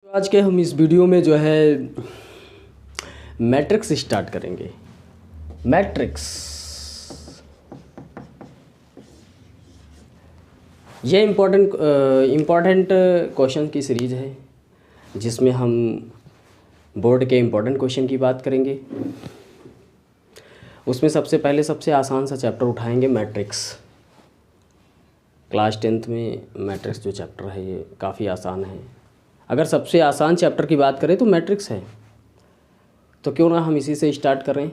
आज के हम इस वीडियो में जो है मैट्रिक्स स्टार्ट करेंगे। मैट्रिक्स ये इम्पोर्टेंट क्वेश्चन की सीरीज़ है जिसमें हम बोर्ड के इम्पोर्टेंट क्वेश्चन की बात करेंगे। उसमें सबसे पहले सबसे आसान सा चैप्टर उठाएंगे मैट्रिक्स। क्लास 10th में मैट्रिक्स जो चैप्टर है ये काफ़ी आसान है। अगर सबसे आसान चैप्टर की बात करें तो मैट्रिक्स है, तो क्यों ना हम इसी से स्टार्ट करें।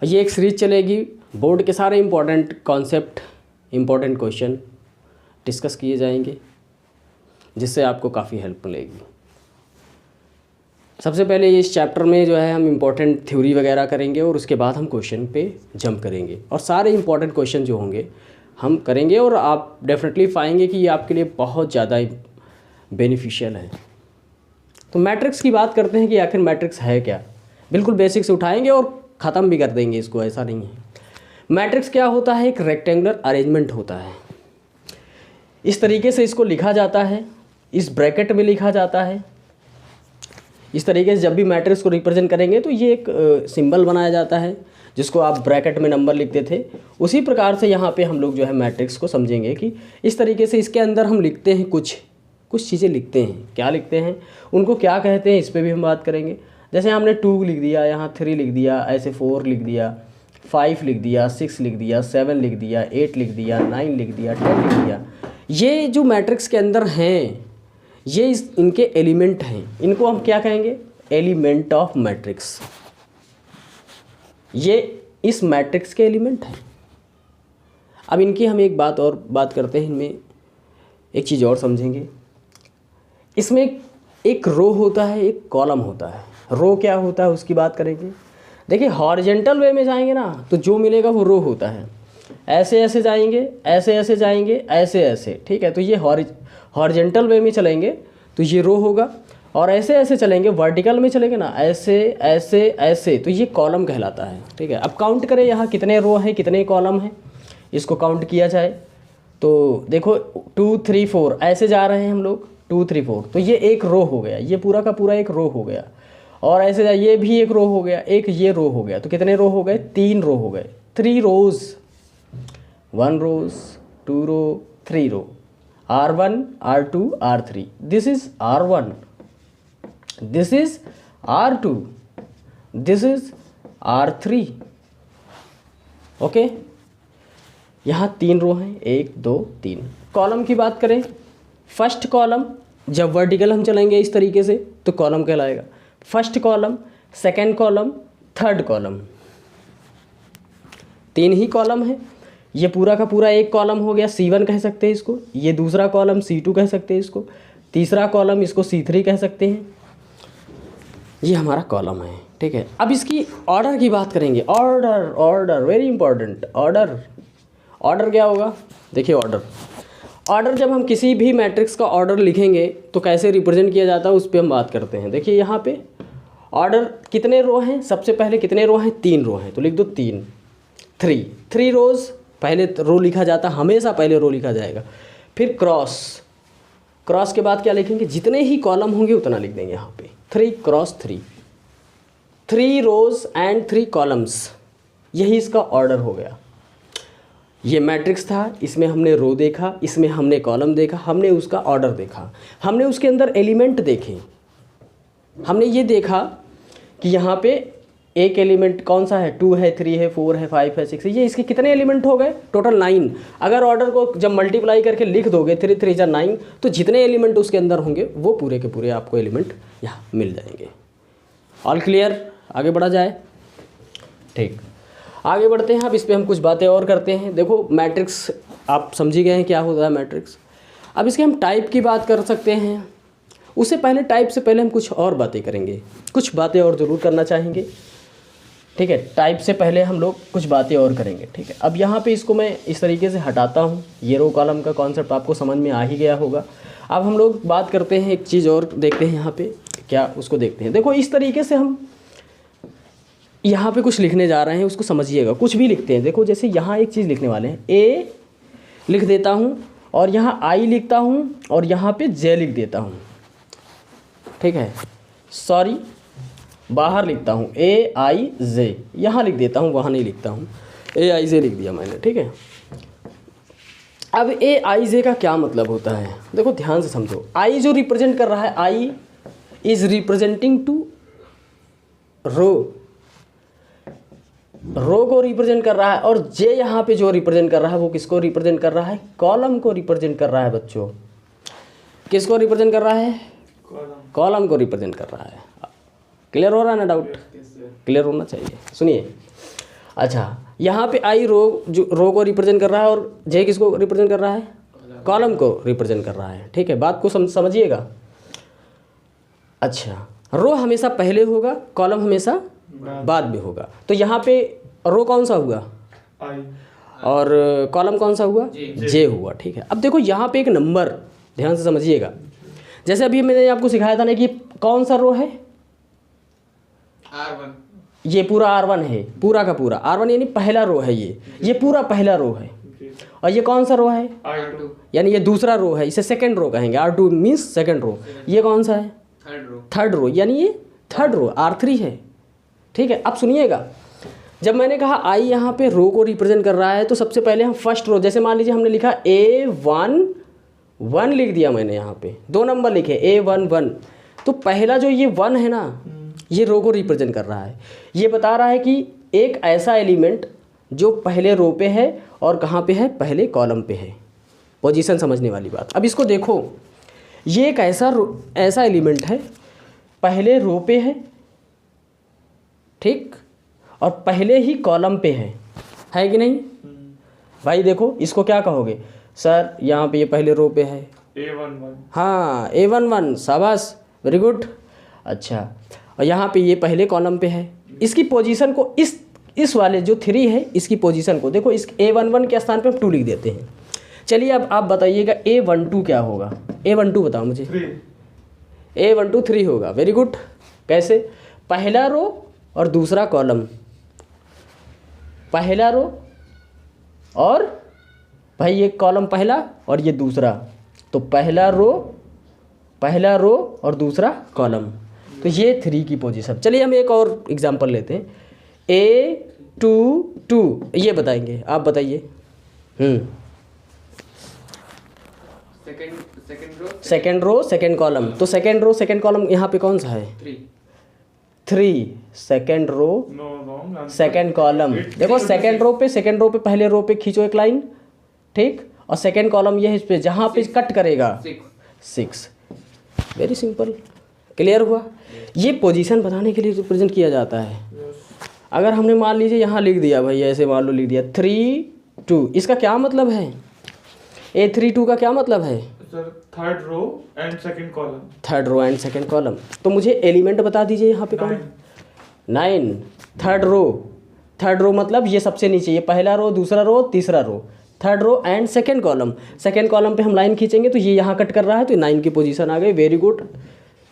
ये एक सीरीज चलेगी, बोर्ड के सारे important concept, important question discuss किए जाएंगे, जिससे आपको काफ़ी हेल्प मिलेगी। सबसे पहले इस चैप्टर में जो है हम इम्पोर्टेंट थ्योरी वगैरह करेंगे और उसके बाद हम क्वेश्चन पे जंप करेंगे और सारे इम्पोर्टेंट क्वेश्चन जो होंगे हम करेंगे और आप डेफिनेटली पाएंगे कि ये आपके लिए बहुत ज़्यादा बेनिफिशियल है। तो मैट्रिक्स की बात करते हैं कि आखिर मैट्रिक्स है क्या। बिल्कुल बेसिक से उठाएंगे और ख़त्म भी कर देंगे इसको, ऐसा नहीं है। मैट्रिक्स क्या होता है? एक रेक्टेंगुलर अरेंजमेंट होता है। इस तरीके से इसको लिखा जाता है, इस ब्रैकेट में लिखा जाता है। इस तरीके से जब भी मैट्रिक्स को रिप्रेजेंट करेंगे तो ये एक सिंबल बनाया जाता है जिसको आप ब्रैकेट में नंबर लिखते थे। उसी प्रकार से यहाँ पे हम लोग जो है मैट्रिक्स को समझेंगे कि इस तरीके से इसके अंदर हम लिखते हैं, कुछ चीज़ें लिखते हैं। क्या लिखते हैं, उनको क्या कहते हैं, इस पर भी हम बात करेंगे। जैसे हमने 2 लिख दिया, यहाँ 3 लिख दिया, ऐसे 4 लिख दिया, 5 लिख दिया, 6 लिख दिया, 7 लिख दिया, 8 लिख दिया, 9 लिख दिया, 10 लिख दिया। ये जो मैट्रिक्स के अंदर हैं ये इनके एलिमेंट हैं। इनको हम क्या कहेंगे? Element of matrix. ये इस मैट्रिक्स के एलिमेंट हैं। अब इनकी हम एक बात करते हैं, इनमें एक चीज़ और समझेंगे। इसमें एक रो होता है, एक कॉलम होता है। रो क्या होता है उसकी बात करेंगे। देखिए हॉरिजेंटल वे में जाएंगे ना तो जो मिलेगा वो रो होता है। ऐसे ऐसे जाएंगे, ऐसे ऐसे जाएंगे, ऐसे ऐसे, ठीक है। तो ये हॉरिजेंटल वे में चलेंगे तो ये रो होगा, और ऐसे ऐसे चलेंगे, वर्टिकल में चलेंगे ना, ऐसे ऐसे ऐसे, तो ये कॉलम कहलाता है, ठीक है। अब काउंट करें यहाँ कितने रो हैं, कितने कॉलम हैं, इसको काउंट किया जाए तो देखो 2 3 4 ऐसे जा रहे हैं हम लोग, 2 3 4, तो ये एक रो हो गया, ये पूरा का पूरा एक रो हो गया। और ऐसे जाए, ये भी एक रो हो गया, एक ये रो हो गया। तो कितने रो हो गए? 3 रो हो गए। 3 रोज, 1 रोज, 2 रो, 3 रो, R1 R2 R3। This is R1, this is R2, this is R3। Okay, यहाँ 3 रो हैं, 1 2 3। कॉलम की बात करें, फर्स्ट कॉलम जब वर्टिकल हम चलेंगे इस तरीके से तो कॉलम कहलाएगा। First column, second column, third column, 3 ही कॉलम है। ये पूरा का पूरा एक कॉलम हो गया, C1 कह सकते हैं इसको। ये दूसरा कॉलम C2 कह सकते हैं इसको। तीसरा कॉलम इसको C3 कह सकते हैं। ये हमारा कॉलम है, ठीक है। अब इसकी ऑर्डर की बात करेंगे। Order very important. ऑर्डर क्या होगा? देखिए ऑर्डर जब हम किसी भी मैट्रिक्स का ऑर्डर लिखेंगे तो कैसे रिप्रेजेंट किया जाता है उस पर हम बात करते हैं। देखिए यहाँ पे ऑर्डर कितने रो हैं, सबसे पहले कितने रो हैं? 3 रो हैं, तो लिख दो 3 रोज़। पहले रो लिखा जाता, हमेशा पहले रो लिखा जाएगा। फिर क्रॉस के बाद क्या लिखेंगे? जितने ही कॉलम होंगे उतना लिख देंगे यहाँ पे, 3 क्रॉस 3, 3 रोज़ एंड 3 कॉलम्स। यही इसका ऑर्डर हो गया। ये मैट्रिक्स था, इसमें हमने रो देखा, इसमें हमने कॉलम देखा, हमने उसका ऑर्डर देखा, हमने उसके अंदर एलिमेंट देखे। हमने ये देखा कि यहाँ पे एक एलिमेंट कौन सा है, 2 है, 3 है, 4 है, 5 है, 6 है। ये इसके कितने एलिमेंट हो गए? टोटल 9। अगर ऑर्डर को जब मल्टीप्लाई करके लिख दोगे 3 3 जा 9, तो जितने एलिमेंट उसके अंदर होंगे वो पूरे के पूरे आपको एलिमेंट यहाँ मिल जाएंगे। All clear? आगे बढ़ा जाए, ठीक। आगे बढ़ते हैं। अब इस पर हम कुछ बातें और करते हैं। देखो मैट्रिक्स आप समझ ही गए हैं क्या होता है मैट्रिक्स। अब इसके हम टाइप की बात कर सकते हैं। उससे पहले टाइप से पहले हम कुछ और बातें करेंगे, कुछ बातें और ज़रूर करना चाहेंगे, ठीक है। टाइप से पहले हम लोग कुछ बातें और करेंगे, ठीक है। अब यहाँ पे इसको मैं इस तरीके से हटाता हूँ। ये रो कॉलम का कॉन्सेप्ट आपको समझ में आ ही गया होगा। अब हम लोग बात करते हैं, एक चीज़ और देखते हैं यहाँ पे क्या, उसको देखते हैं। देखो इस तरीके से हम यहाँ पे कुछ लिखने जा रहे हैं, उसको समझिएगा। कुछ भी लिखते हैं, देखो जैसे यहाँ एक चीज़ लिखने वाले हैं, ए लिख देता हूँ और यहाँ आई लिखता हूँ और यहाँ पे जे लिख देता हूँ, ठीक है, सॉरी बाहर लिखता हूँ AIJ, यहाँ लिख देता हूँ, वहाँ नहीं लिखता हूँ, AIJ लिख दिया मैंने, ठीक है। अब AIJ का क्या मतलब होता है, देखो ध्यान से समझो। I जो रिप्रेजेंट कर रहा है, I इज रिप्रेजेंटिंग टू रो को रिप्रेजेंट कर रहा है, और J यहाँ पे जो रिप्रेजेंट कर रहा है वो किसको रिप्रेजेंट कर रहा है, कॉलम को रिप्रेजेंट कर रहा है बच्चों। किसको रिप्रेजेंट कर रहा है, कॉलम को रिप्रेजेंट कर रहा है। क्लियर हो रहा है ना, डाउट क्लियर होना चाहिए। सुनिए, अच्छा यहाँ पे I रो को रिप्रेजेंट कर रहा है, और J किसको रिप्रेजेंट कर रहा है, कॉलम को रिप्रेजेंट कर रहा है, ठीक है। बात को समझिएगा। अच्छा, रो हमेशा पहले होगा, कॉलम हमेशा बाद में होगा। तो यहाँ पे रो कौन सा हुआ, I, और कॉलम कौन सा हुआ, J हुआ, ठीक है। अब देखो यहाँ पे एक नंबर ध्यान से समझिएगा। जैसे अभी मैंने आपको सिखाया था ना कि कौन सा रो है, R1, ये पूरा R1 है, पूरा का पूरा R1 यानी पहला रो है, ये पूरा पहला रो है। और ये कौन सा रो है, I2, यानी ये दूसरा रो है, इसे सेकंड रो कहेंगे। R2 means second row. ये कौन सा है, थर्ड रो, यानी ये थर्ड रो R3 है, ठीक है। अब सुनिएगा, जब मैंने कहा I यहाँ पे रो को रिप्रेजेंट कर रहा है, तो सबसे पहले हम फर्स्ट रो, जैसे मान लीजिए हमने लिखा A1 लिख दिया मैंने, यहाँ पे 2 नंबर लिखे A11, तो पहला जो ये 1 है ना, ये रो को रिप्रेजेंट कर रहा है। ये बता रहा है कि एक ऐसा एलिमेंट जो पहले रो पे है और कहाँ पे है, पहले कॉलम पे है। पोजीशन समझने वाली बात। अब इसको देखो, ये एक ऐसा एलिमेंट है, पहले रो पे है, ठीक, और पहले ही कॉलम पे है कि नहीं भाई। देखो इसको क्या कहोगे, सर यहाँ पे ये पहले रो पे है, A11, हाँ A11, शाबाश, वेरी गुड। अच्छा, और यहाँ पे ये पहले कॉलम पे है। इसकी पोजीशन को इस वाले जो 3 है, इसकी पोजीशन को देखो, इस A11 के स्थान पे हम 2 लिख देते हैं। चलिए अब आप बताइएगा A12 क्या होगा, A12 बताओ मुझे। 3, A12 3 होगा, वेरी गुड। कैसे, पहला रो और दूसरा कॉलम, पहला रो और भाई ये कॉलम पहला और ये दूसरा, तो पहला रो और दूसरा कॉलम, तो ये 3 की पोजीशन। चलिए हम एक और एग्जांपल लेते हैं, A22, ये बताएंगे, आप बताइए। सेकेंड रो सेकेंड कॉलम, तो सेकेंड रो सेकेंड कॉलम यहाँ पे कौन सा है, 3, second row no, second column. देखो सेकेंड रो पे पहले रो पे खींचो एक लाइन, ठीक, और सेकेंड कॉलम ये है, इस पे जहाँ पे कट करेगा 6। वेरी सिंपल, क्लियर हुआ। ये पोजीशन बताने के लिए रिप्रेजेंट किया जाता है। अगर हमने मान लीजिए यहाँ लिख दिया भाई, ऐसे मान लो लिख दिया 3 2, इसका क्या मतलब है, A32 का क्या मतलब है, sir third row and second column, third row and second column. तो मुझे एलिमेंट बता दीजिए यहाँ पे कौन, 9, थर्ड रो मतलब ये सबसे नीचे, ये पहला रो, दूसरा रो, तीसरा row, third row and second column. Second column पे हम लाइन खींचेंगे तो ये यहाँ कट कर रहा है, तो 9 की पोजीशन आ गई। Very good,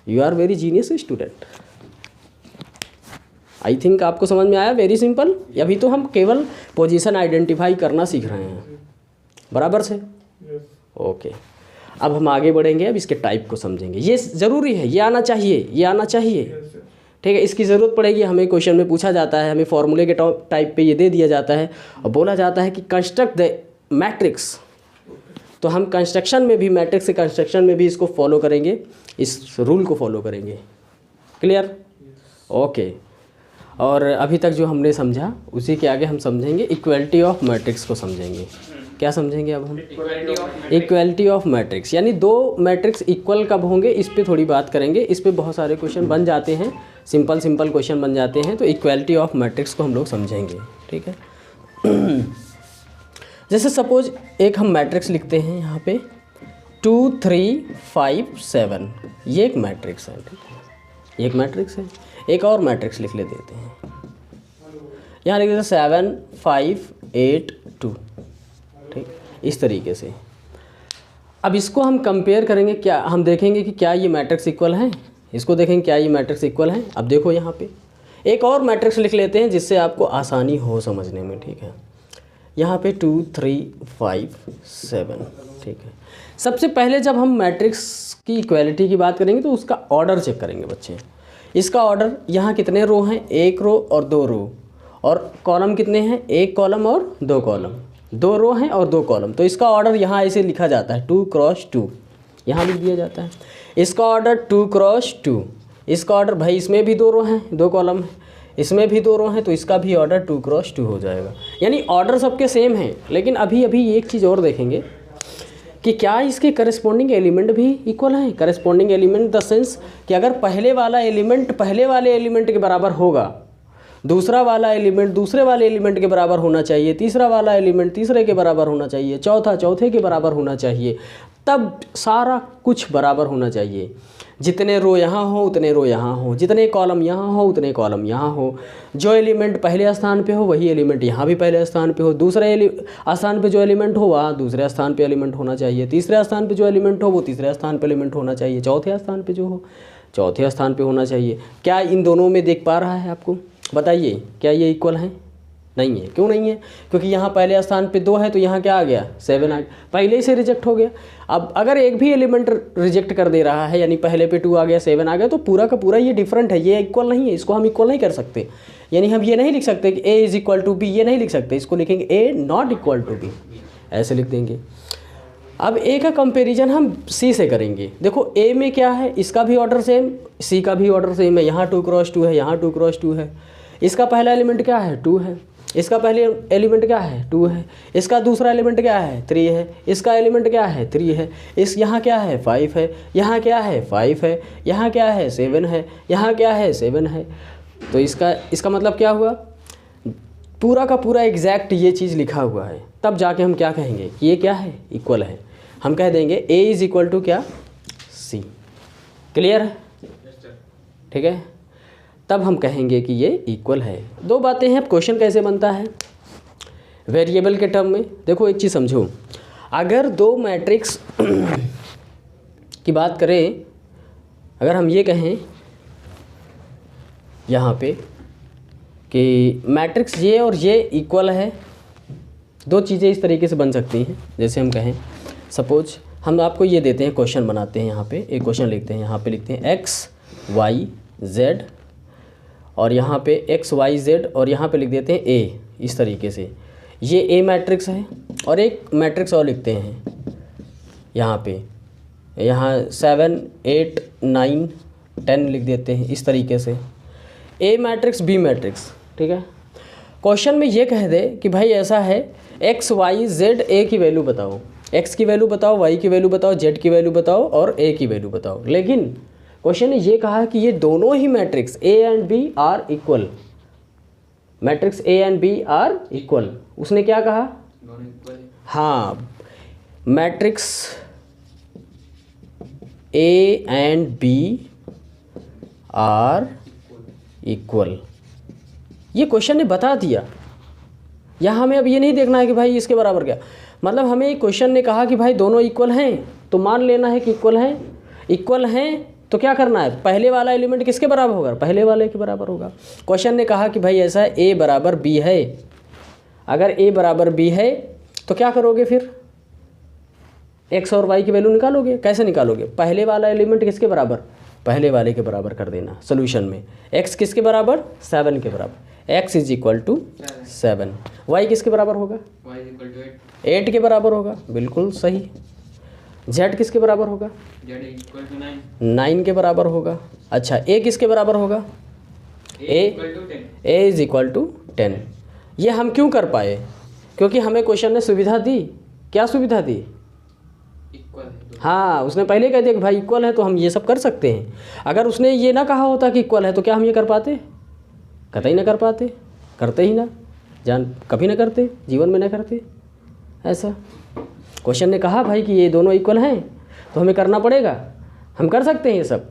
you are very genius student. I think आपको समझ में आया, वेरी सिंपल। अभी तो हम केवल पोजीशन आइडेंटिफाई करना सीख रहे हैं, बराबर से, ओके। अब हम आगे बढ़ेंगे, अब इसके टाइप को समझेंगे। ये ज़रूरी है, ये आना चाहिए, ठीक है। इसकी ज़रूरत पड़ेगी हमें, क्वेश्चन में पूछा जाता है, हमें फॉर्मूले के टाइप पे ये दे दिया जाता है और बोला जाता है कि कंस्ट्रक्ट द मैट्रिक्स। तो हम कंस्ट्रक्शन में भी, मैट्रिक्स के कंस्ट्रक्शन में भी इसको फॉलो करेंगे, इस रूल को फॉलो करेंगे। Clear, okay. और अभी तक जो हमने समझा उसी के आगे हम समझेंगे इक्वलिटी ऑफ मैट्रिक्स को समझेंगे। क्या समझेंगे अब हम, इक्वलिटी ऑफ मैट्रिक्स, यानी 2 मैट्रिक्स इक्वल कब होंगे, इस पे थोड़ी बात करेंगे। इस पे बहुत सारे क्वेश्चन बन जाते हैं, सिंपल क्वेश्चन बन जाते हैं, तो इक्वलिटी ऑफ मैट्रिक्स को हम लोग समझेंगे, ठीक है। जैसे सपोज एक हम मैट्रिक्स लिखते हैं यहाँ पे 2 3 5 7, ये एक मैट्रिक्स है, ठीक है, ये एक मैट्रिक्स है। एक और मैट्रिक्स लिख ले देते हैं, यहाँ लिख देते हैं 7 5 8 2, ठीक, इस तरीके से। अब इसको हम कंपेयर करेंगे, क्या हम देखेंगे कि क्या ये मैट्रिक्स इक्वल हैं, इसको देखेंगे क्या ये मैट्रिक्स इक्वल हैं। अब देखो यहाँ पे एक और मैट्रिक्स लिख लेते हैं जिससे आपको आसानी हो समझने में, ठीक है। यहाँ पे 2 3 5 7, ठीक है। सबसे पहले जब हम मैट्रिक्स की इक्वालिटी की बात करेंगे तो उसका ऑर्डर चेक करेंगे बच्चे। इसका ऑर्डर यहाँ कितने रो हैं, 1 रो और 2 रो, और कॉलम कितने हैं, 1 कॉलम और 2 कॉलम, 2 रो हैं और 2 कॉलम। तो इसका ऑर्डर यहाँ ऐसे लिखा जाता है 2 क्रॉस 2, यहाँ लिख दिया जाता है। इसका ऑर्डर 2 क्रॉस 2, इसका ऑर्डर भाई इसमें भी 2 रो हैं 2 कॉलम है, इसमें भी 2 रो हैं, तो इसका भी ऑर्डर 2 क्रॉस 2 हो जाएगा। यानी ऑर्डर सबके सेम हैं, लेकिन अभी एक चीज़ और देखेंगे कि क्या इसके करस्पॉन्डिंग एलिमेंट भी इक्वल हैं। करस्पॉन्डिंग एलिमेंट द सेंस कि अगर पहले वाला एलिमेंट पहले वाले एलिमेंट के बराबर होगा, दूसरा वाला एलिमेंट दूसरे वाले एलिमेंट के बराबर होना चाहिए, तीसरा वाला एलिमेंट तीसरे के बराबर होना चाहिए, चौथा चौथे के बराबर होना चाहिए, तब सारा कुछ बराबर होना चाहिए। जितने रो यहाँ हो उतने रो यहाँ हो, जितने कॉलम यहाँ हो उतने कॉलम यहाँ हो, जो एलिमेंट पहले स्थान पे हो वही एलिमेंट यहाँ भी पहले स्थान पे हो, दूसरे स्थान पे जो एलिमेंट हो वहाँ दूसरे स्थान पे एलिमेंट होना चाहिए, तीसरे स्थान पे जो एलिमेंट हो वो तीसरे स्थान पे एलिमेंट होना चाहिए, चौथे स्थान पे जो हो चौथे स्थान पे होना चाहिए। क्या इन दोनों में देख पा रहा है आपको? बताइए क्या ये इक्वल हैं? नहीं है। क्यों नहीं है? क्योंकि यहाँ पहले स्थान पे 2 है तो यहाँ क्या आ गया 7 आ गया, पहले ही से रिजेक्ट हो गया। अब अगर एक भी एलिमेंट रिजेक्ट कर दे रहा है, यानी पहले पे 2 आ गया 7 आ गया, तो पूरा का पूरा ये डिफरेंट है, ये इक्वल नहीं है, इसको हम इक्वल नहीं कर सकते। यानी हम ये नहीं लिख सकते कि A is equal to B, ये नहीं लिख सकते, इसको लिखेंगे A not equal to B, ऐसे लिख देंगे। अब A का कंपैरिजन हम C से करेंगे। देखो A में क्या है, इसका भी ऑर्डर सेम, C का भी ऑर्डर सेम है, यहाँ 2 क्रॉस 2 है, यहाँ 2 क्रॉस 2 है। इसका पहला एलिमेंट क्या है 2 है, इसका पहले एलिमेंट क्या है 2 है, इसका दूसरा एलिमेंट क्या है 3 है, इसका एलिमेंट क्या है 3 है, इस यहाँ क्या है 5 है, यहाँ क्या है 5 है, यहाँ क्या है 7 है, यहाँ क्या है 7 है। तो इसका मतलब क्या हुआ, पूरा का पूरा एग्जैक्ट ये चीज़ लिखा हुआ है। तब जाके हम क्या कहेंगे कि ये क्या है इक्वल है। हम कह देंगे A इज़ इक्वल टू क्या C। क्लियर है? ठीक है, तब हम कहेंगे कि ये इक्वल है। 2 बातें हैं। अब क्वेश्चन कैसे बनता है वेरिएबल के टर्म में। देखो एक चीज़ समझो, अगर 2 मैट्रिक्स की बात करें, अगर हम ये कहें यहाँ पे कि मैट्रिक्स ये और ये इक्वल है, 2 चीज़ें इस तरीके से बन सकती हैं। जैसे हम कहें सपोज हम आपको ये देते हैं, क्वेश्चन बनाते हैं, यहाँ पे एक क्वेश्चन लिखते हैं, यहाँ पे लिखते हैं x y z और यहाँ पे x y z और यहाँ पे लिख देते हैं A। इस तरीके से ये A मैट्रिक्स है, और एक मैट्रिक्स और लिखते हैं यहाँ पे, यहाँ 7 8 9 10 लिख देते हैं इस तरीके से, A मैट्रिक्स B मैट्रिक्स। ठीक है, क्वेश्चन में ये कह दे कि भाई ऐसा है x y z A की वैल्यू बताओ, x की वैल्यू बताओ, y की वैल्यू बताओ, z की वैल्यू बताओ और A की वैल्यू बताओ। लेकिन क्वेश्चन ने ये कहा कि ये दोनों ही matrix A and B are equal, matrix A and B are equal. उसने क्या कहा, हाँ, matrix A and B are equal, ये क्वेश्चन ने बता दिया। यहाँ हमें अब ये नहीं देखना है कि भाई इसके बराबर क्या, मतलब हमें क्वेश्चन ने कहा कि भाई दोनों इक्वल हैं तो मान लेना है कि इक्वल हैं। इक्वल हैं तो क्या करना है, पहले वाला एलिमेंट किसके बराबर होगा, पहले वाले के बराबर होगा। क्वेश्चन ने कहा कि भाई ऐसा A बराबर B है, अगर A बराबर B है तो क्या करोगे, फिर x और y की वैल्यू निकालोगे। कैसे निकालोगे, पहले वाला एलिमेंट किसके बराबर, पहले वाले के बराबर कर देना। सोल्यूशन में x किसके बराबर 7 के बराबर, x is equal to 7, y किसके बराबर होगा, y इक्वल टू 8 के बराबर होगा, बिल्कुल सही। z किसके बराबर होगा, z इक्वल टू 9 के बराबर होगा। अच्छा, a किसके बराबर होगा, a equal to 10। a is equal to 10। ये हम क्यों कर पाए, क्योंकि हमें क्वेश्चन ने सुविधा दी। क्या सुविधा दी, इक्वल है। हाँ, उसने पहले कह दिया कि भाई इक्वल है तो हम ये सब कर सकते हैं। अगर उसने ये ना कहा होता कि इक्वल है तो क्या हम ये कर पाते, कतई ना कर पाते, करते ही ना, जान कभी ना करते, जीवन में ना करते। ऐसा क्वेश्चन ने कहा भाई कि ये दोनों इक्वल हैं तो हमें करना पड़ेगा, हम कर सकते हैं ये सब।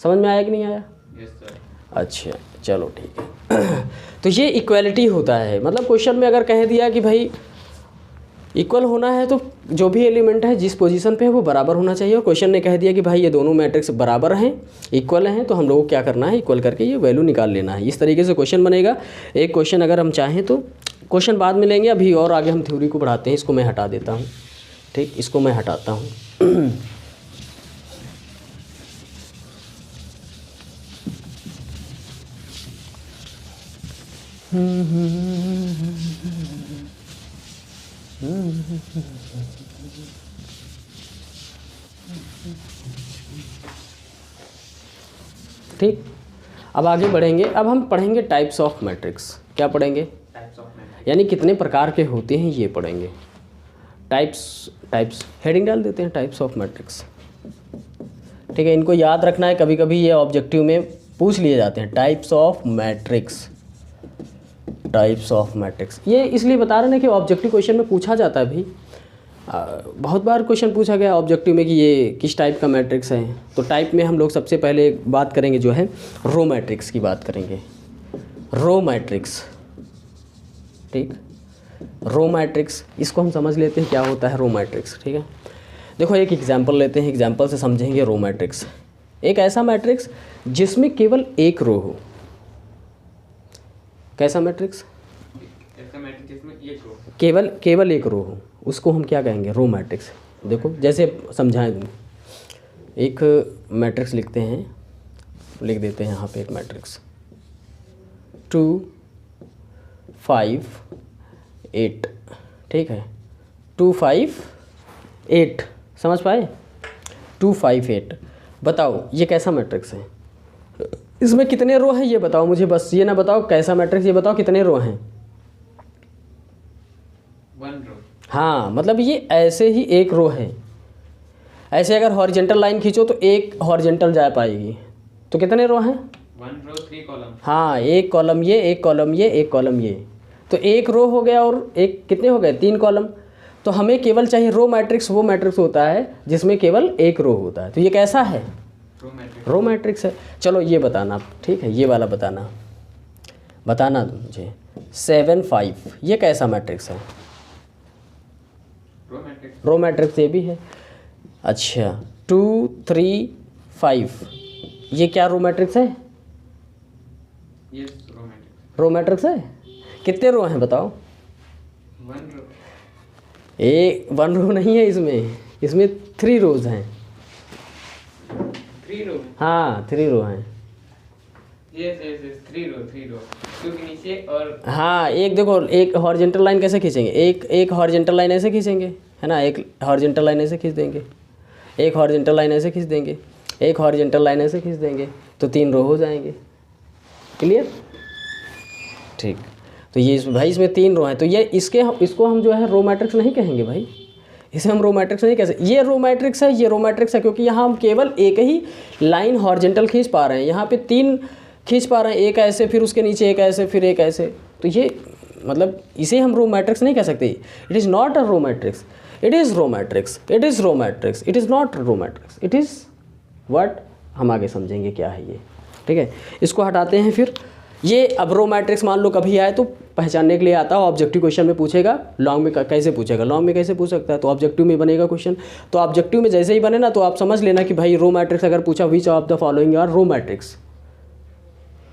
समझ में आया कि नहीं आया? Yes sir. अच्छा चलो ठीक है। तो ये इक्वलिटी होता है, मतलब क्वेश्चन में अगर कह दिया कि भाई इक्वल होना है तो जो भी एलिमेंट है जिस पोजीशन पे है वो बराबर होना चाहिए। और क्वेश्चन ने कह दिया कि भाई ये दोनों मैट्रिक्स बराबर हैं, इक्वल हैं, तो हम लोगों को क्या करना है, इक्वल करके ये वैल्यू निकाल लेना है। इस तरीके से क्वेश्चन बनेगा। एक क्वेश्चन अगर हम चाहें तो क्वेश्चन बाद में लेंगे, अभी और आगे हम थ्योरी को बढ़ाते हैं। इसको मैं हटा देता हूँ, ठीक, इसको मैं हटाता हूँ। ठीक, अब आगे बढ़ेंगे। अब हम पढ़ेंगे टाइप्स ऑफ मैट्रिक्स। क्या पढ़ेंगे? Types of matrix. यानी कितने प्रकार के होते हैं ये पढ़ेंगे। टाइप्स हेडिंग डाल देते हैं, टाइप्स ऑफ मैट्रिक्स। ठीक है, इनको याद रखना है, कभी कभी ये ऑब्जेक्टिव में पूछ लिए जाते हैं। Types of matrix, types of matrix, ये इसलिए बता रहे हैं कि ऑब्जेक्टिव क्वेश्चन में पूछा जाता है भाई। बहुत बार क्वेश्चन पूछा गया ऑब्जेक्टिव में कि ये किस टाइप का मैट्रिक्स है। तो टाइप में हम लोग सबसे पहले बात करेंगे जो है रो मैट्रिक्स की बात करेंगे। रो मैट्रिक्स, ठीक, रो मैट्रिक्स, इसको हम समझ लेते हैं क्या होता है रो मैट्रिक्स। ठीक है, देखो एक एग्जांपल लेते हैं, एग्जांपल से समझेंगे रो मैट्रिक्स। एक ऐसा मैट्रिक्स जिसमें केवल एक रो हो। कैसा मैट्रिक्स? ऐसा मैट्रिक्स जिसमें एक रो, केवल एक रो हो, उसको हम क्या कहेंगे? Row matrix. देखो जैसे समझाएं, एक मैट्रिक्स लिखते हैं, लिख देते हैं यहाँ पे एक मैट्रिक्स 2 5 8। ठीक है, 2 5 8, समझ पाए? 2 5 8। बताओ ये कैसा मैट्रिक्स है? इसमें कितने रो हैं ये बताओ मुझे, बस ये ना बताओ कैसा मैट्रिक्स, ये बताओ कितने रो हैं। 1 रो। हाँ, मतलब ये ऐसे ही एक रो है। ऐसे अगर हॉरिजेंटल लाइन खींचो तो एक हॉरिजेंटल जा पाएगी। तो कितने रो हैं? 1 रो 3 कॉलम। हाँ, एक कॉलम ये, एक कॉलम ये, एक कॉलम ये, तो एक रो हो गया और एक कितने हो गए? 3 कॉलम। तो हमें केवल चाहिए रो मैट्रिक्स, वो मैट्रिक्स होता है जिसमें केवल एक रो होता है। तो ये कैसा है? Row matrix. रो मैट्रिक्स है। चलो ये बताना, ठीक है, ये वाला बताना मुझे 7 5, ये कैसा मैट्रिक्स है? Row matrix. रो मैट्रिक्स ये भी है। अच्छा 2 3 5, ये क्या रो मैट्रिक्स है? ये रो मैट्रिक्स। रो मैट्रिक्स है। कितने रो हैं बताओ? 1 रो। 1 रो नहीं है इसमें 3 रोज हैं। 3 रो। हाँ 3 रो हैं। यस 3 रो क्योंकि नीचे और हाँ, एक देखो, एक हॉरिजेंटल लाइन कैसे खींचेंगे? एक हॉरिजेंटल लाइन ऐसे खींचेंगे, है ना, एक हॉरिजेंटल लाइन ऐसे खींच देंगे, एक हॉरिजेंटल लाइन ऐसे खींच देंगे, एक हॉरिजेंटल लाइन ऐसे खींच देंगे, तो 3 रो हो जाएंगे। क्लियर? ठीक, तो ये भाई इसमें 3 रो हैं, तो ये इसको हम जो है रो मैट्रिक्स नहीं कहेंगे भाई, इसे हम रो मैट्रिक्स नहीं कह सकते। ये रो मैट्रिक्स है, ये रो मैट्रिक्स है, क्योंकि यहाँ हम केवल एक ही लाइन हॉरिजेंटल खींच पा रहे हैं। यहाँ पे 3 खींच पा रहे हैं, एक ऐसे, फिर उसके नीचे एक ऐसे, फिर एक ऐसे। तो ये मतलब इसे हम रो मैट्रिक्स नहीं कह सकते। It is not a row matrix, it is row matrix, it is row matrix, it is not row matrix, it is what, हम आगे समझेंगे क्या है ये। ठीक है, इसको हटाते हैं। फिर ये अब रो मैट्रिक्स मान लो कभी आए तो पहचानने के लिए आता है। ऑब्जेक्टिव क्वेश्चन में पूछेगा, लॉन्ग में कैसे पूछेगा? लॉन्ग में कैसे पूछ सकता है? तो ऑब्जेक्टिव में बनेगा क्वेश्चन। तो ऑब्जेक्टिव में जैसे ही बने ना, तो आप समझ लेना कि भाई रो मैट्रिक्स अगर पूछा, which of the following are row matrix.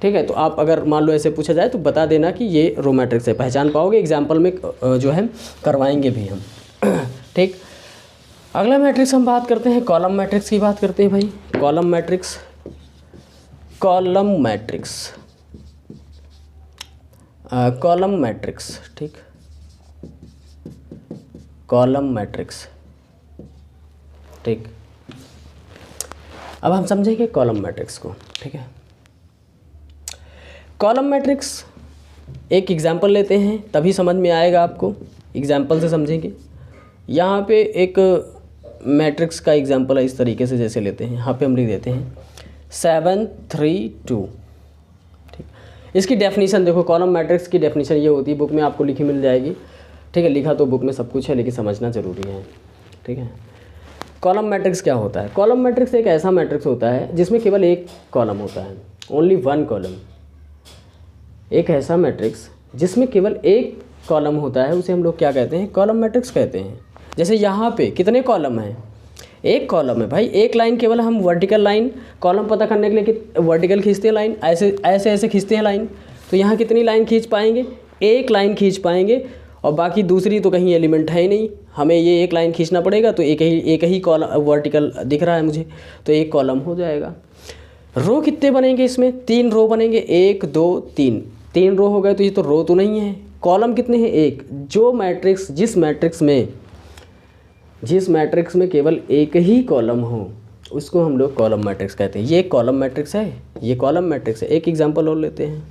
ठीक है, तो आप अगर मान लो ऐसे पूछा जाए तो बता देना कि ये रो मैट्रिक्स है, पहचान पाओगे। एग्जाम्पल में जो है करवाएंगे भी हम। ठीक, अगला मैट्रिक्स हम बात करते हैं, कॉलम मैट्रिक्स की बात करते हैं भाई। Column matrix, column matrix, column matrix, ठीक, कॉलम मैट्रिक्स। ठीक, अब हम समझेंगे कॉलम मैट्रिक्स को। ठीक है, कॉलम मैट्रिक्स एक एग्जांपल लेते हैं तभी समझ में आएगा आपको, एग्जांपल से समझेंगे। यहाँ पे एक मैट्रिक्स का एग्जांपल है इस तरीके से, जैसे लेते हैं, यहाँ पे हम लिख देते हैं 7 3 2। ठीक, इसकी डेफिनेशन देखो, कॉलम मैट्रिक्स की डेफिनेशन ये होती है, बुक में आपको लिखी मिल जाएगी। ठीक है, लिखा तो बुक में सब कुछ है, लेकिन समझना ज़रूरी है। ठीक है, कॉलम मैट्रिक्स क्या होता है? कॉलम मैट्रिक्स एक ऐसा मैट्रिक्स होता है जिसमें केवल एक कॉलम होता है, ओनली 1 कॉलम। एक ऐसा मैट्रिक्स जिसमें केवल एक कॉलम होता है, उसे हम लोग क्या कहते हैं? कॉलम मैट्रिक्स कहते हैं। जैसे यहाँ पे कितने कॉलम हैं? एक कॉलम है भाई, एक लाइन केवल। हम वर्टिकल लाइन कॉलम पता करने के लिए वर्टिकल खींचते हैं लाइन, ऐसे ऐसे ऐसे खींचते हैं लाइन, तो यहाँ कितनी लाइन खींच पाएंगे? एक लाइन खींच पाएंगे और बाकी दूसरी तो कहीं एलिमेंट है ही नहीं, हमें ये एक लाइन खींचना पड़ेगा, तो एक ही कॉलम वर्टिकल दिख रहा है मुझे, तो एक कॉलम हो जाएगा। रो कितने बनेंगे इसमें? 3 रो बनेंगे, 1 2 3, 3 रो हो गए, तो ये तो रो तो नहीं है। कॉलम कितने हैं? 1। जो मैट्रिक्स जिस मैट्रिक्स में केवल एक ही कॉलम हो उसको हम लोग कॉलम मैट्रिक्स कहते हैं। ये एक कॉलम मैट्रिक्स है, ये कॉलम मैट्रिक्स है। एक एग्जांपल और लेते हैं,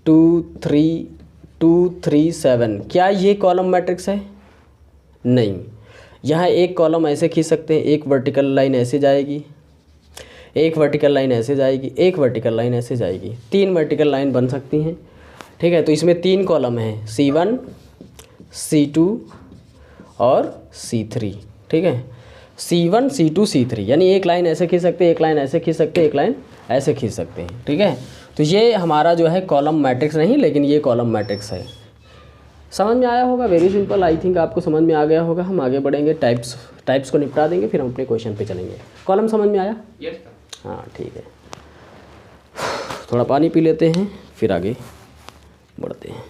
2 3 2 3 7, क्या ये कॉलम मैट्रिक्स है? नहीं। यहाँ एक कॉलम ऐसे खींच सकते हैं, एक वर्टिकल लाइन ऐसे जाएगी, एक वर्टिकल लाइन ऐसे जाएगी, एक वर्टिकल लाइन ऐसे जाएगी, 3 वर्टिकल लाइन बन सकती हैं। ठीक है, तो इसमें 3 कॉलम हैं, C1 C2 और C3। ठीक है, C1 C2 C3, यानी एक लाइन ऐसे खींच सकते हैं, एक लाइन ऐसे खींच सकते हैं, एक लाइन ऐसे खींच सकते हैं। ठीक है, तो ये हमारा जो है कॉलम मैट्रिक्स नहीं, लेकिन ये कॉलम मैट्रिक्स है। समझ में आया होगा? वेरी सिंपल, आई थिंक आपको समझ में आ गया होगा। हम आगे बढ़ेंगे, टाइप्स को निपटा देंगे, फिर हम अपने क्वेश्चन पे चलेंगे। कॉलम समझ में आया? Yes sir. हाँ ठीक है, थोड़ा पानी पी लेते हैं फिर आगे बढ़ते हैं।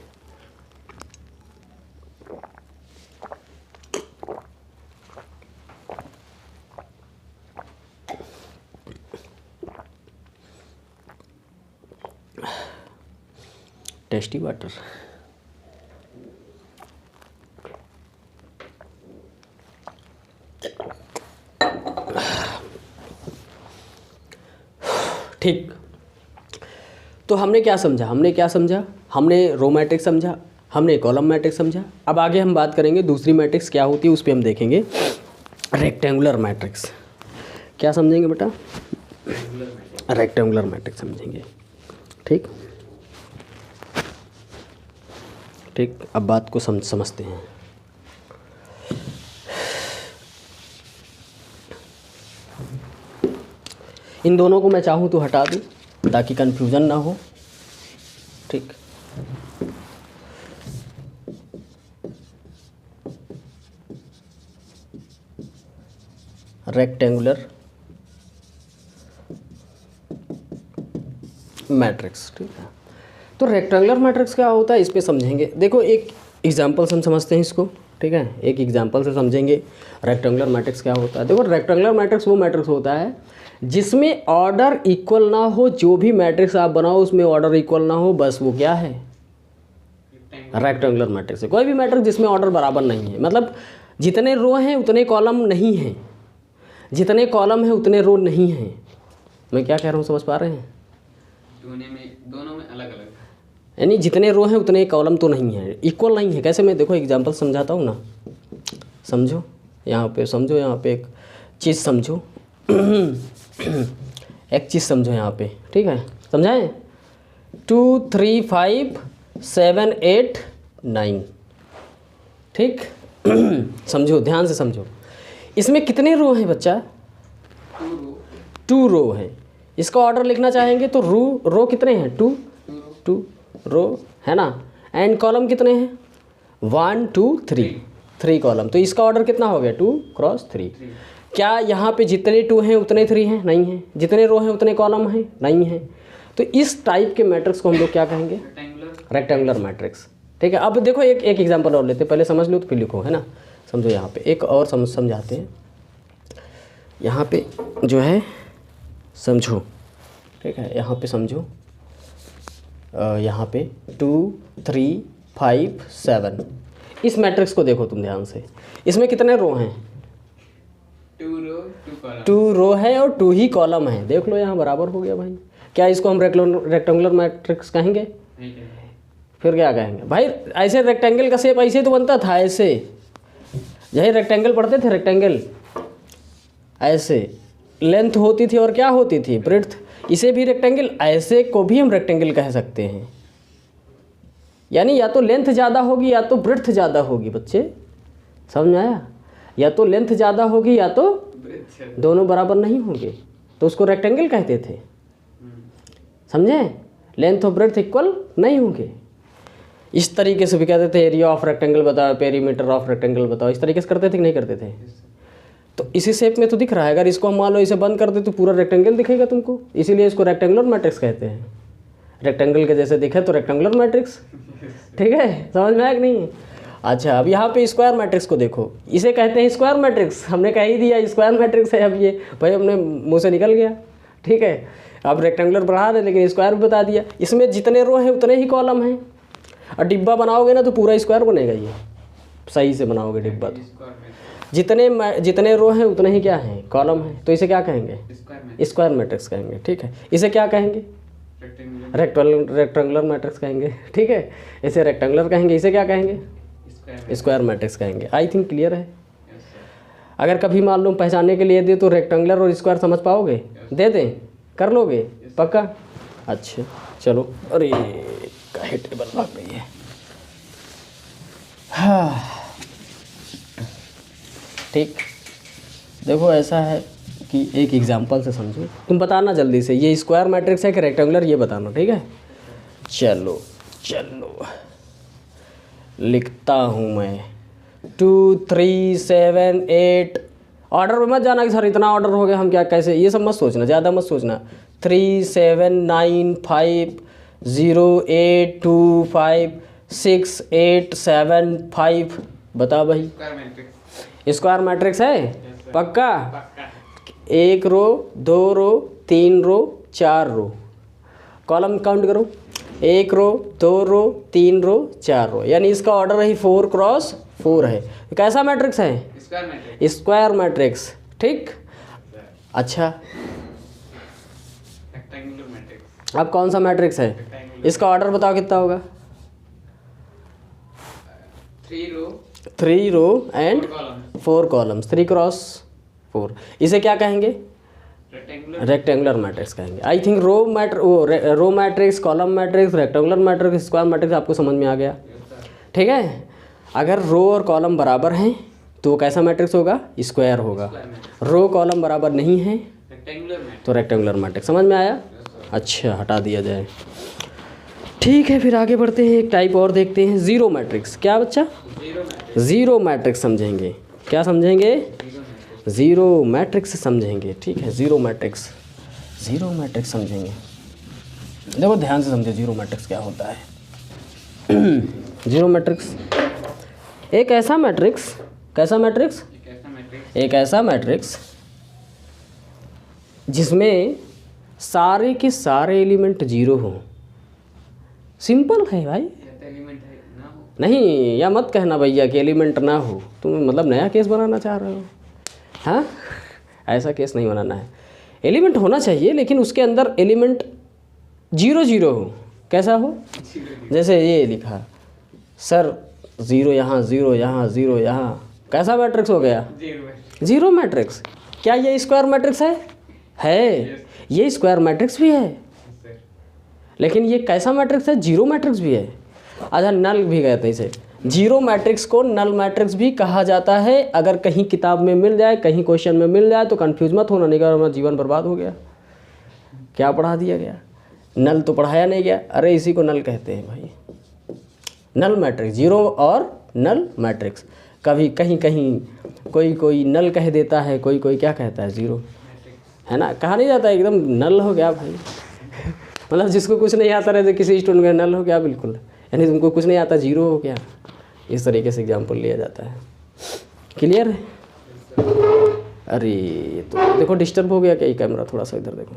Tasty water. ठीक, तो हमने क्या समझा? हमने रो मैट्रिक्स समझा, हमने कॉलम मैट्रिक्स समझा। अब आगे हम बात करेंगे दूसरी मैट्रिक्स क्या होती है, उस पर हम देखेंगे रेक्टेंगुलर मैट्रिक्स। क्या समझेंगे बेटा? रेक्टेंगुलर मैट्रिक्स समझेंगे। ठीक, अब बात को समझते हैं। इन दोनों को मैं चाहूँ तो हटा दूँ ताकि कन्फ्यूज़न ना हो। ठीक, रेक्टेंगुलर मैट्रिक्स। ठीक है, तो रेक्टेंगुलर मैट्रिक्स क्या होता है इस पे समझेंगे। देखो एक एग्जांपल से हम समझते हैं इसको। ठीक है, एक एग्जांपल से समझेंगे रेक्टेंगुलर मैट्रिक्स क्या होता है। देखो रेक्टेंगुलर मैट्रिक्स वो मैट्रिक्स होता है जिसमें ऑर्डर इक्वल ना हो। जो भी मैट्रिक्स आप बनाओ उसमें ऑर्डर इक्वल ना हो, बस वो क्या है? रेक्टेंगुलर मैट्रिक्स है। कोई भी मैट्रिक्स जिसमें ऑर्डर बराबर नहीं है, मतलब जितने रो हैं उतने कॉलम नहीं हैं, जितने कॉलम हैं उतने रो नहीं हैं। मैं क्या कह रहा हूँ, समझ पा रहे हैं? दोनों में अलग अलग, यानी जितने रो हैं उतने कॉलम तो नहीं है, इक्वल नहीं है। कैसे? मैं देखो एग्जांपल समझाता हूँ ना, समझो यहाँ पे, समझो यहाँ पे एक चीज़ समझो एक चीज़ समझो यहाँ पे। ठीक है, समझाएं? 2 3 5 7 8 9। ठीक समझो, ध्यान से समझो। इसमें कितने रो हैं बच्चा? 2 रो हैं। इसका ऑर्डर लिखना चाहेंगे तो रो कितने हैं? 2 रो है ना। एंड कॉलम कितने हैं? 1 2 3 कॉलम। तो इसका ऑर्डर कितना हो गया? 2 क्रॉस 3। क्या यहाँ पे जितने 2 हैं उतने 3 हैं? नहीं हैं। जितने रो हैं उतने कॉलम हैं? नहीं हैं। तो इस टाइप के मैट्रिक्स को हम लोग क्या कहेंगे? Rectangular matrix. ठीक है, अब देखो एक एग्जांपल और लेते हैं, पहले समझ लो तो फिर लिखो, है ना। समझो यहाँ पे एक और समझाते हैं। यहाँ पे जो है समझो, ठीक है, यहाँ पे समझो। यहाँ पे 2 3 5 7, इस मैट्रिक्स को देखो तुम ध्यान से। इसमें कितने रो हैं? 2 रो है और 2 ही कॉलम है। देख लो यहाँ बराबर हो गया भाई। क्या इसको हम रेक्टेंगुलर मैट्रिक्स कहेंगे? फिर क्या कहेंगे भाई? ऐसे रेक्टेंगल का शेप ऐसे तो बनता था, ऐसे। यही रेक्टेंगल पढ़ते थे, रेक्टेंगल ऐसे लेंथ होती थी और क्या होती थी? ब्रेड्थ। इसे भी रेक्टेंगल, ऐसे को भी हम रेक्टेंगल कह सकते हैं। यानी या तो लेंथ ज़्यादा होगी या तो ब्रेड्थ ज़्यादा होगी। बच्चे समझ में आया? या तो लेंथ ज़्यादा होगी या तो दोनों बराबर नहीं होंगे, तो उसको रेक्टेंगल कहते थे। समझे? लेंथ और ब्रेड्थ इक्वल नहीं होंगे। इस तरीके से भी कहते थे एरिया ऑफ रेक्टेंगल बताओ, पेरीमीटर ऑफ रेक्टेंगल बताओ। इस तरीके से करते थे कि नहीं करते थे? तो इसी शेप में तो दिख रहा है। अगर इसको हम मान लो इसे बंद कर दे तो पूरा रेक्टेंगल दिखेगा तुमको, इसीलिए इसको रेक्टेंगुलर मैट्रिक्स कहते हैं। रेक्टेंगल के जैसे दिखे तो रेक्टेंगुलर मैट्रिक्स। ठीक है, समझ में आया कि नहीं? अच्छा, अब यहाँ पे स्क्वायर मैट्रिक्स को देखो, इसे कहते हैं स्क्वायर मैट्रिक्स। हमने कह ही दिया स्क्वायर मैट्रिक्स है। अब ये भाई अपने मुंह से निकल गया। ठीक है, अब रेक्टेंगुलर बढ़ा दे लेकिन स्क्वायर भी बता दिया। इसमें जितने रो हैं उतने ही कॉलम हैं, और डिब्बा बनाओगे ना तो पूरा स्क्वायर बनेगा। ये सही से बनाओगे डिब्बा तो जितने रो हैं उतने ही क्या हैं, कॉलम हैं। तो इसे क्या कहेंगे? स्क्वायर मैट्रिक्स कहेंगे। ठीक है, इसे क्या कहेंगे? रेक्टेंगुलर मैट्रिक्स कहेंगे। ठीक है, इसे रेक्टेंगुलर कहेंगे, इसे क्या कहेंगे? स्क्वायर मैट्रिक्स कहेंगे। आई थिंक क्लियर है। अगर कभी मान लो पहचानने के लिए दे तो रेक्टेंगुलर और स्क्वायर समझ पाओगे? दे दें, कर लोगे पक्का? अच्छा चलो। अरे काहे टेबल भाग गई है। हाँ ठीक, देखो ऐसा है कि एक एग्जांपल से समझो, तुम बताना जल्दी से ये स्क्वायर मैट्रिक्स है कि रेक्टेंगुलर, ये बताना। ठीक है, चलो चलो लिखता हूँ मैं 2 3 7 8। ऑर्डर में मत जाना कि सर इतना ऑर्डर हो गया हम क्या कैसे, ये सब मत सोचना, ज़्यादा मत सोचना। 3 7 9 5 0 8 2 5 6 8 7 5। बता भाई, स्क्वायर मैट्रिक्स है पक्का? एक रो, 2 रो, 3 रो, 4 रो, कॉलम काउंट करो। 1 रो, 2 रो, 3 रो, 4 रो, यानी इसका ऑर्डर ही 4 क्रॉस 4 है। कैसा मैट्रिक्स है? Square matrix. ठीक, अच्छा अब कौन सा मैट्रिक्स है? इसका ऑर्डर बताओ कितना होगा? 3 रो एंड 4 कॉलम्स, 3 क्रॉस 4। इसे क्या कहेंगे? रेक्टेंगुलर मैट्रिक्स कहेंगे। I think row matrix, column matrix, rectangular matrix, square matrix आपको समझ में आ गया। ठीक है, अगर रो और कॉलम बराबर हैं तो कैसा मैट्रिक्स होगा? स्क्वायर होगा। रो कॉलम बराबर नहीं है तो रेक्टेंगुलर मैट्रिक्स। समझ में आया? अच्छा, हटा दिया जाए। ठीक है, फिर आगे बढ़ते हैं, एक टाइप और देखते हैं, ज़ीरो मैट्रिक्स। क्या बच्चा? ज़ीरो मैट्रिक्स समझेंगे। क्या समझेंगे? ज़ीरो मैट्रिक्स समझेंगे। ठीक है, ज़ीरो मैट्रिक्स समझेंगे। देखो ध्यान से समझो ज़ीरो मैट्रिक्स क्या होता है। ज़ीरो मैट्रिक्स एक ऐसा मैट्रिक्स, कैसा मैट्रिक्स? एक ऐसा मैट्रिक्स जिसमें सारे के सारे एलिमेंट जीरो हों। सिंपल है भाई। नहीं, या मत कहना भैया कि एलिमेंट ना हो, तुम मतलब नया केस बनाना चाह रहे हो। हाँ, ऐसा केस नहीं बनाना है। एलिमेंट होना चाहिए लेकिन उसके अंदर एलिमेंट 0 0 हो। कैसा हो? जैसे ये लिखा सर 0 यहाँ, 0 यहाँ, 0 यहाँ। कैसा मैट्रिक्स हो गया? Zero matrix. क्या ये स्क्वायर मैट्रिक्स है? ये स्क्वायर मैट्रिक्स भी है, लेकिन ये कैसा मैट्रिक्स है? जीरो मैट्रिक्स भी है। अच्छा, नल भी कहते हैं इसे। जीरो मैट्रिक्स को नल मैट्रिक्स भी कहा जाता है। अगर कहीं किताब में मिल जाए, कहीं क्वेश्चन में मिल जाए तो कंफ्यूज मत होना, नहीं कि हमारा जीवन बर्बाद हो गया, क्या पढ़ा दिया गया, नल तो पढ़ाया नहीं गया। अरे इसी को नल कहते हैं भाई, नल मैट्रिक्स। जीरो और नल मैट्रिक्स। कभी कहीं कहीं कोई नल कह देता है, कोई क्या कहता है? ज़ीरो, है ना? कहा नहीं जाता एकदम नल हो गया भाई। मतलब जिसको कुछ नहीं आता रहता, किसी स्टूडेंट का नल हो गया बिल्कुल, यानी तुमको कुछ नहीं आता, जीरो हो गया। इस तरीके से एग्जाम्पल लिया जाता है। क्लियर है? अरे ये तो देखो डिस्टर्ब हो गया क्या? ये कैमरा थोड़ा सा इधर देखो,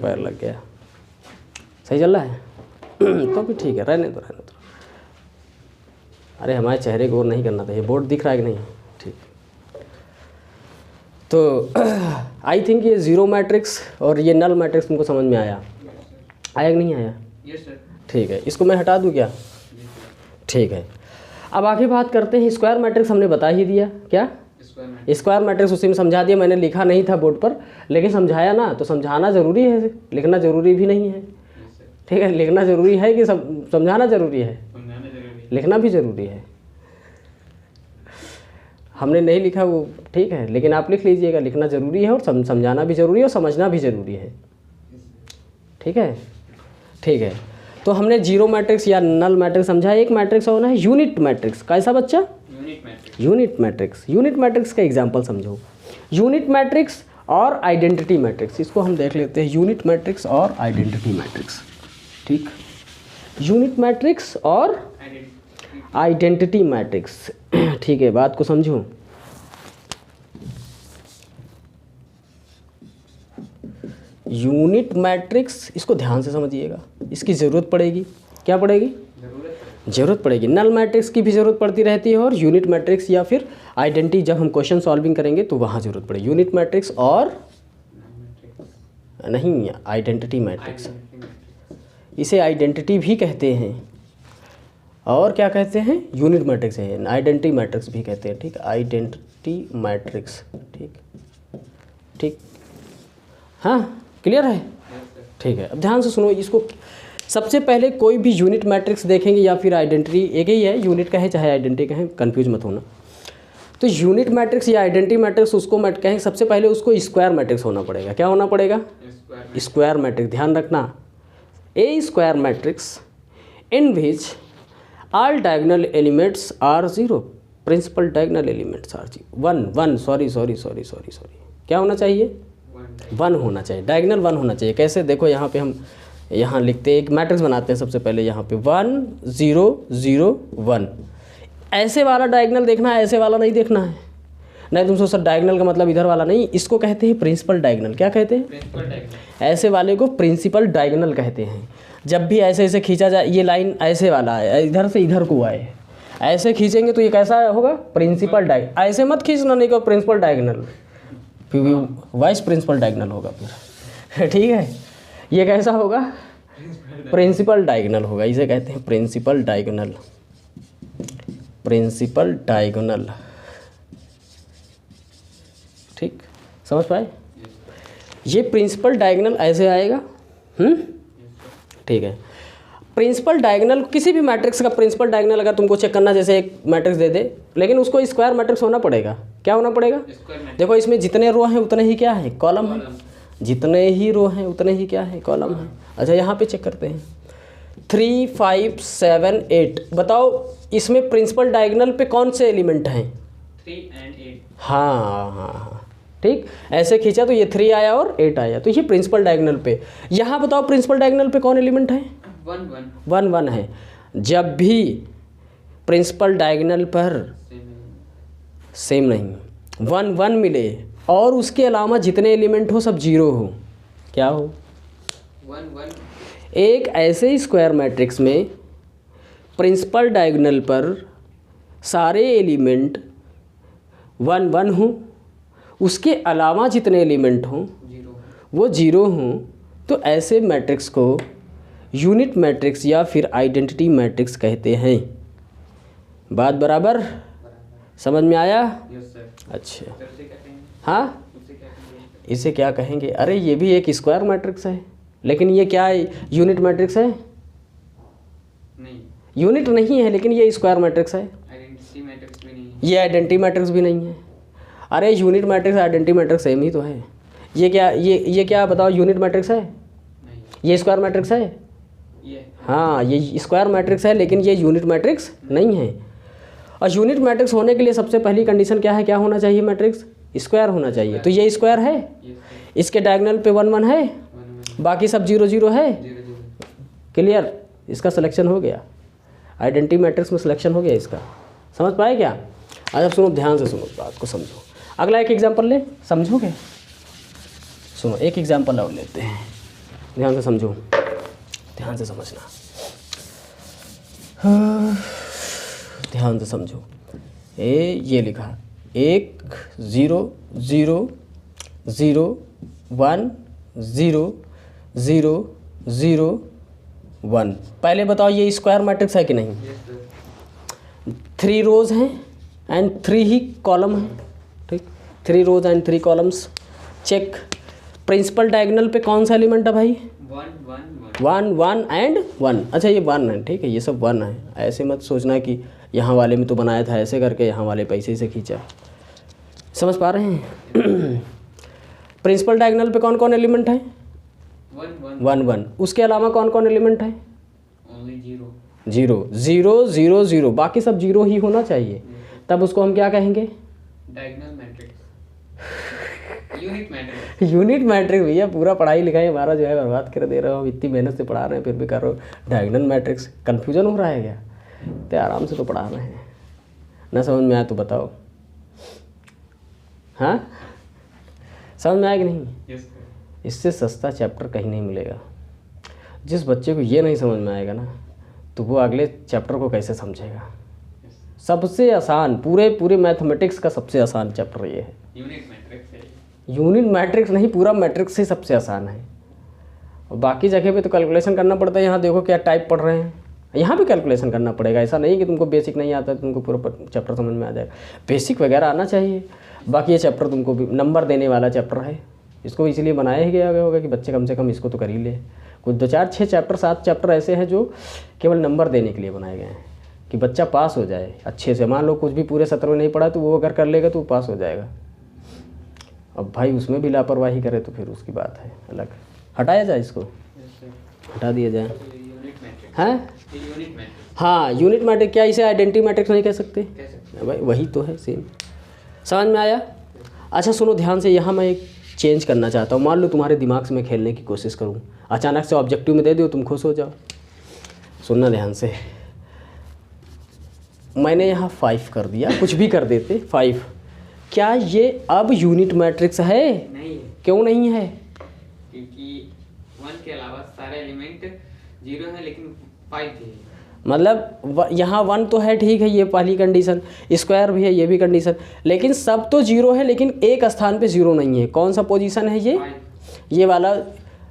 पैर लग गया। सही चल रहा है? तो भी ठीक है, रहने दो। अरे हमारे चेहरे को और नहीं करना था। ये बोर्ड दिख रहा है कि नहीं? ठीक। तो आई थिंक ये ज़ीरो मैट्रिक्स और ये नल मैट्रिक्स तुमको समझ में आया कि नहीं आया? Yes sir. ठीक है, इसको मैं हटा दूँ क्या? ठीक है, अब आगे बात करते हैं। स्क्वायर मैट्रिक्स हमने बता ही दिया। क्या? स्क्वायर मैट्रिक्स उसी में समझा दिया। मैंने लिखा नहीं था बोर्ड पर, लेकिन समझाया ना, तो समझाना ज़रूरी है, लिखना ज़रूरी भी नहीं है। ठीक है, लिखना ज़रूरी है कि समझाना ज़रूरी है? लिखना भी ज़रूरी है। हमने नहीं लिखा वो ठीक है, लेकिन आप लिख लीजिएगा। लिखना ज़रूरी है और समझाना भी ज़रूरी है और समझना भी ज़रूरी है। ठीक है, ठीक है। तो हमने जीरो मैट्रिक्स या नल मैट्रिक्स समझा। एक मैट्रिक्स होना है यूनिट मैट्रिक्स। कैसा बच्चा? Unit matrix. यूनिट मैट्रिक्स का एग्जांपल समझो। यूनिट मैट्रिक्स और आइडेंटिटी मैट्रिक्स, इसको हम देख लेते हैं। यूनिट मैट्रिक्स और आइडेंटिटी मैट्रिक्स। ठीक, यूनिट मैट्रिक्स और आइडेंटिटी मैट्रिक्स। ठीक है, बात को समझो। यूनिट मैट्रिक्स, इसको ध्यान से समझिएगा, इसकी ज़रूरत पड़ेगी। क्या पड़ेगी? ज़रूरत पड़ेगी। नल मैट्रिक्स की भी ज़रूरत पड़ती रहती है और यूनिट मैट्रिक्स या फिर आइडेंटिटी, जब हम क्वेश्चन सॉल्विंग करेंगे तो वहाँ ज़रूरत पड़ेगी। यूनिट मैट्रिक्स और नहीं, आइडेंटिटी मैट्रिक्स, इसे आइडेंटिटी भी कहते हैं और क्या कहते हैं? यूनिट मैट्रिक्स है, आइडेंटिटी मैट्रिक्स भी कहते हैं। ठीक, आइडेंटिटी मैट्रिक्स। ठीक ठीक, हाँ क्लियर है? ठीक है, अब ध्यान से सुनो इसको। सबसे पहले कोई भी यूनिट मैट्रिक्स देखेंगे या फिर आइडेंटिटी, एक ही है, यूनिट का है चाहे आइडेंटिटी का है, कंफ्यूज मत होना। तो यूनिट मैट्रिक्स या आइडेंटिटी मैट्रिक्स उसको कहेंगे, सबसे पहले उसको स्क्वायर मैट्रिक्स होना पड़ेगा। क्या होना पड़ेगा? Square matrix. ध्यान रखना, a square matrix in which all diagonal elements are zero, principal diagonal elements are zero. One sorry, क्या होना चाहिए? 1 होना चाहिए, डायगोनल 1 होना चाहिए। कैसे? देखो यहाँ पे हम यहाँ लिखते हैं, एक मैट्रिक्स बनाते हैं। सबसे पहले यहाँ पे 1 0 0 1, ऐसे वाला डायगोनल देखना है, ऐसे वाला नहीं देखना है। नहीं तुम सर डायगोनल का मतलब इधर वाला नहीं, इसको कहते हैं प्रिंसिपल डायगोनल। क्या कहते हैं? Principal diagonal. ऐसे वाले को प्रिंसिपल डायगोनल कहते हैं। जब भी ऐसे ऐसे खींचा जाए, ये लाइन ऐसे वाला है, इधर से इधर को आए, ऐसे खींचेंगे तो ये कैसा होगा? Principal diagonal. ऐसे मत खींचना, नहीं को प्रिंसिपल डायगोनल, क्योंकि वाइस प्रिंसिपल डायगोनल होगा फिर। ठीक है, ये कैसा होगा? प्रिंसिपल डायगोनल होगा, इसे कहते हैं प्रिंसिपल डायगोनल। प्रिंसिपल डायगोनल, ठीक, समझ पाए? ये प्रिंसिपल डायगोनल ऐसे आएगा। ठीक है, प्रिंसिपल डायगोनल किसी भी मैट्रिक्स का प्रिंसिपल डायगोनल अगर तुमको चेक करना, जैसे एक मैट्रिक्स दे दे, लेकिन उसको स्क्वायर मैट्रिक्स होना पड़ेगा। क्या होना पड़ेगा? देखो इसमें जितने रो हैं उतने ही क्या है? कॉलम है। जितने ही रो हैं उतने ही क्या है? कॉलम है। अच्छा यहाँ पे चेक करते हैं, 3 5 7 8, बताओ इसमें प्रिंसिपल डायगोनल पे कौन से एलिमेंट हैं? 3 and 8। हाँ, ठीक, ऐसे खींचा तो ये 3 आया और 8 आया, तो ये प्रिंसिपल डायगोनल पे। यहाँ बताओ प्रिंसिपल डायगोनल पे कौन एलिमेंट है? 1 1 है। जब भी प्रिंसिपल डायगोनल पर सेम नहीं, 1 1 मिले और उसके अलावा जितने एलिमेंट हो सब 0 हो, क्या हो? 1 1। एक ऐसे स्क्वायर मैट्रिक्स में प्रिंसिपल डायगोनल पर सारे एलिमेंट 1 1 हों, उसके अलावा जितने एलिमेंट हों वो 0 हों, तो ऐसे मैट्रिक्स को यूनिट मैट्रिक्स या फिर आइडेंटिटी मैट्रिक्स कहते हैं। बात बराबर समझ में आया? Yes sir. अच्छा, तो उसे क्या कहेंगे? हाँ, उसे क्या कहेंगे? इसे क्या कहेंगे? अरे ये भी एक स्क्वायर मैट्रिक्स है, लेकिन ये क्या है? यूनिट मैट्रिक्स है? नहीं, यूनिट नहीं है, लेकिन ये स्क्वायर मैट्रिक्स है। आइडेंटिटी मैट्रिक्स भी नहीं है। ये आइडेंटिटी मैट्रिक्स भी नहीं है। अरे unit matrix identity matrix same ही तो है। ये क्या, ये क्या बताओ? यूनिट मैट्रिक्स है? नहीं, ये स्क्वायर मैट्रिक्स है? ये हाँ, ये स्क्वायर मैट्रिक्स है, लेकिन ये यूनिट मैट्रिक्स नहीं है। और यूनिट मैट्रिक्स होने के लिए सबसे पहली कंडीशन क्या है? क्या होना चाहिए? मैट्रिक्स स्क्वायर होना चाहिए। तो ये स्क्वायर है, यस सर। इसके डायगोनल पे 1 1 है, 1 1 बाकी सब 0 0 है। 0 0। क्लियर? इसका सिलेक्शन हो गया, आइडेंटिटी मैट्रिक्स में सिलेक्शन हो गया इसका। समझ पाए क्या? आज सुनो, ध्यान से सुनो, बात को समझो। अगला एक एग्जांपल ले, समझोगे? सुनो, एक एग्जांपल और लेते हैं, ध्यान से समझो, ध्यान से समझना, ध्यान से समझो। ये लिखा 1 0 0 0 1 0 0 0 1। पहले बताओ ये स्क्वायर मैट्रिक्स है कि नहीं? Yes sir. 3 रोज हैं एंड 3 ही कॉलम हैं, ठीक, 3 rows and 3 columns. Check, principal diagonal पे कौन सा एलिमेंट है भाई? 1 1 एंड 1। अच्छा ये 1 है, ठीक है, ये सब 1 है। ऐसे मत सोचना कि यहाँ वाले में तो बनाया था ऐसे करके, यहाँ वाले पैसे से खींचा। समझ पा रहे हैं? प्रिंसिपल डायगोनल पे कौन कौन एलिमेंट है? 1 1। उसके अलावा कौन कौन एलिमेंट है? ओनली 0 0 0 0 0, बाकी सब 0 ही होना चाहिए। तब उसको हम क्या कहेंगे? Diagonal matrix. Unit matrix. Unit matrix भैया, पूरा पढ़ाई लिखाई हमारा जो है बर्बाद कर दे रहे हो। इतनी मेहनत से पढ़ा रहे हैं फिर भी कर रहे हो डायगोनल मैट्रिक्स। कन्फ्यूजन हो रहा है क्या? तो आराम से तो पढ़ा रहे हैं ना, समझ में आया तो बताओ। हाँ, समझ में आया कि नहीं? Yes sir. इससे सस्ता चैप्टर कहीं नहीं मिलेगा। जिस बच्चे को ये नहीं समझ में आएगा ना, तो वो अगले चैप्टर को कैसे समझेगा? सबसे आसान, पूरे मैथमेटिक्स का सबसे आसान चैप्टर ये है। यूनिट मैट्रिक्स है। यूनिट मैट्रिक्स नहीं, पूरा मैट्रिक्स ही सबसे आसान है। और बाकी जगह पे तो कैलकुलेशन करना पड़ता है। यहाँ देखो क्या टाइप पढ़ रहे हैं, यहाँ भी कैलकुलेशन करना पड़ेगा। ऐसा नहीं कि तुमको बेसिक नहीं आता, तुमको पूरा चैप्टर समझ में आ जाएगा। बेसिक वगैरह आना चाहिए। बाकी ये चैप्टर तुमको भी नंबर देने वाला चैप्टर है, इसको इसलिए बनाया ही गया होगा कि बच्चे कम से कम इसको तो कर ही ले। कुछ 2 4 6 चैप्टर 7 चैप्टर ऐसे हैं जो केवल नंबर देने के लिए बनाए गए हैं कि बच्चा पास हो जाए अच्छे से। मान लो कुछ भी पूरे सत्र में नहीं पढ़ा तो वो अगर कर लेगा तो वो पास हो जाएगा। अब भाई उसमें भी लापरवाही करे तो फिर उसकी बात है अलग। हटाया जाए इसको, यस सर। हटा दिया जाए। Unit matrix. हैं? यूनिट मैट्रिक्स हाँ, यूनिट मैट्रिक्स। क्या इसे आइडेंटिटी मैट्रिक्स नहीं कह सकते? कह सकते भाई वही तो है, सेम। समझ में आया? अच्छा सुनो ध्यान से, यहाँ मैं एक चेंज करना चाहता हूँ। मान लो तुम्हारे दिमाग से मैं खेलने की कोशिश करूँ, अचानक से ऑब्जेक्टिव में दे दो, तुम खुश हो जाओ। सुनना ध्यान से, मैंने यहाँ 5 कर दिया, कुछ भी कर देते 5। क्या ये अब यूनिट मैट्रिक्स है? नहीं है, क्यों नहीं है? क्योंकि 1 के अलावा सारे एलिमेंट 0 है लेकिन 5 भी है। मतलब यहाँ 1 तो है, ठीक है, ये पहली कंडीशन। स्क्वायर भी है, ये भी कंडीशन। लेकिन सब तो 0 है, लेकिन एक स्थान पे 0 नहीं है। कौन सा पोजीशन है ये? 5। ये वाला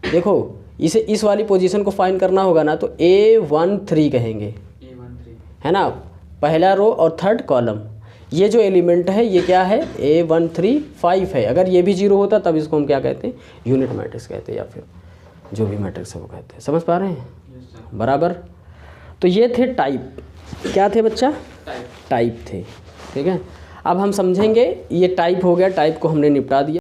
देखो, इसे इस वाली पोजीशन को फाइंड करना होगा ना, तो A13 कहेंगे, A13 है ना? पहला रो और थर्ड कॉलम, ये जो एलिमेंट है ये क्या है? A13 5 है। अगर ये भी 0 होता तब इसको हम क्या कहते हैं? यूनिट मैट्रिक्स कहते हैं, या फिर जो भी मैट्रिक्स है वो कहते हैं। समझ पा रहे हैं? Yes sir. बराबर। तो ये थे टाइप। क्या थे बच्चा? टाइप। टाइप थे, ठीक है। अब हम समझेंगे, ये टाइप हो गया, टाइप को हमने निपटा दिया।